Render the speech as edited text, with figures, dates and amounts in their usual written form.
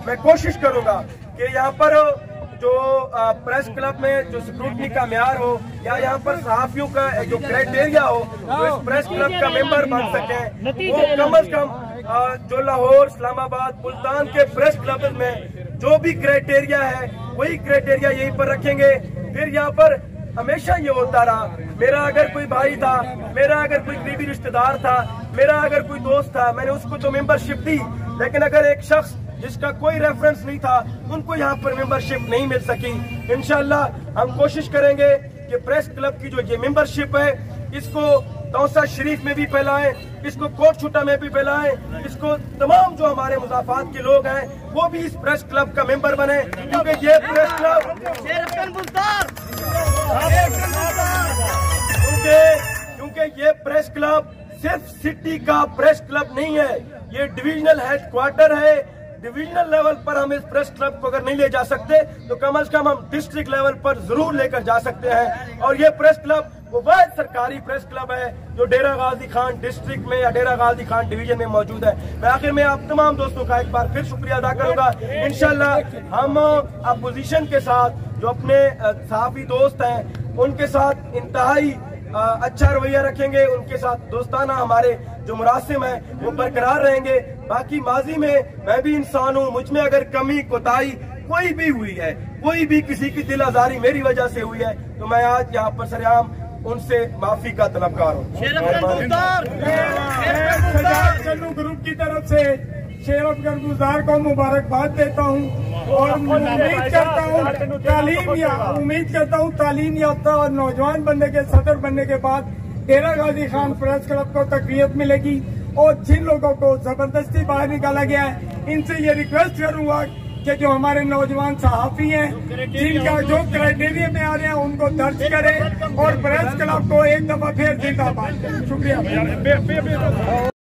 मैं कोशिश करूंगा कि यहाँ पर जो प्रेस क्लब में जो स्क्रूटनी का म्यार हो या यहाँ पर सहाफियों का जो क्राइटेरिया हो जो इस प्रेस क्लब का मेंबर बन सके, वो कम अज कम जो लाहौर, इस्लामाबाद, मुल्तान के प्रेस क्लब में जो भी क्राइटेरिया है वही क्राइटेरिया यहीं पर रखेंगे। फिर यहाँ पर हमेशा ये होता रहा, मेरा अगर कोई भाई था, मेरा अगर कोई करीबी रिश्तेदार था, मेरा अगर कोई दोस्त था, मैंने उसको तो मेंबरशिप दी, लेकिन अगर एक शख्स जिसका कोई रेफरेंस नहीं था उनको यहाँ पर मेंबरशिप नहीं मिल सकी। इंशाल्लाह हम कोशिश करेंगे कि प्रेस क्लब की जो ये मेंबरशिप है इसको तौसा शरीफ में भी फैलाएं, इसको कोट छुटा में भी फैलाएं, इसको तमाम जो हमारे मुजाफात के लोग हैं वो भी इस प्रेस क्लब का मेंबर बने, क्योंकि ये प्रेस क्लब क्योंकि ये प्रेस क्लब सिर्फ सिटी का प्रेस क्लब नहीं है, ये डिविजनल हेडक्वार्टर है। डिविजनल लेवल पर हम इस प्रेस क्लब को अगर नहीं ले जा सकते तो कम से कम हम डिस्ट्रिक्ट लेवल पर जरूर लेकर जा सकते हैं। और ये प्रेस क्लब वो वाहिद सरकारी प्रेस क्लब है जो डेरा गाजी खान डिस्ट्रिक्ट में या डेरा गाजी खान डिवीजन में मौजूद है। मैं आखिर में आप तमाम दोस्तों का एक बार फिर शुक्रिया अदा करूंगा। इंशाल्लाह हम अपोजिशन के साथ जो अपने सहाफी दोस्त हैं उनके साथ इंतहाई अच्छा रवैया रखेंगे, उनके साथ दोस्ताना हमारे जो मुरासिम हैं वो बरकरार रहेंगे। बाकी माजी में मैं भी इंसान हूँ, मुझ में अगर कमी कोताही कोई भी हुई है, कोई भी किसी की दिल आजारी मेरी वजह से हुई है, तो मैं आज यहाँ पर सरेआम उनसे माफी का तलबगार हूँ। ग्रुप की तरफ से शेर अफगर गुजार को मुबारकबाद देता हूँ और उम्मीद करता हूँ तालीम याफ्ता और नौजवान बनने के सदर बनने के बाद डेरा गाजी खान प्रेस क्लब को तकवीयत मिलेगी। और जिन लोगों को जबरदस्ती बाहर निकाला गया है इनसे ये रिक्वेस्ट करूंगा कि जो हमारे नौजवान सहाफी हैं जिनका जो क्राइटेरिया में आ रहे हैं उनको दर्ज करें और प्रेस क्लब को एक दफा फिर जिंदाबाद। शुक्रिया।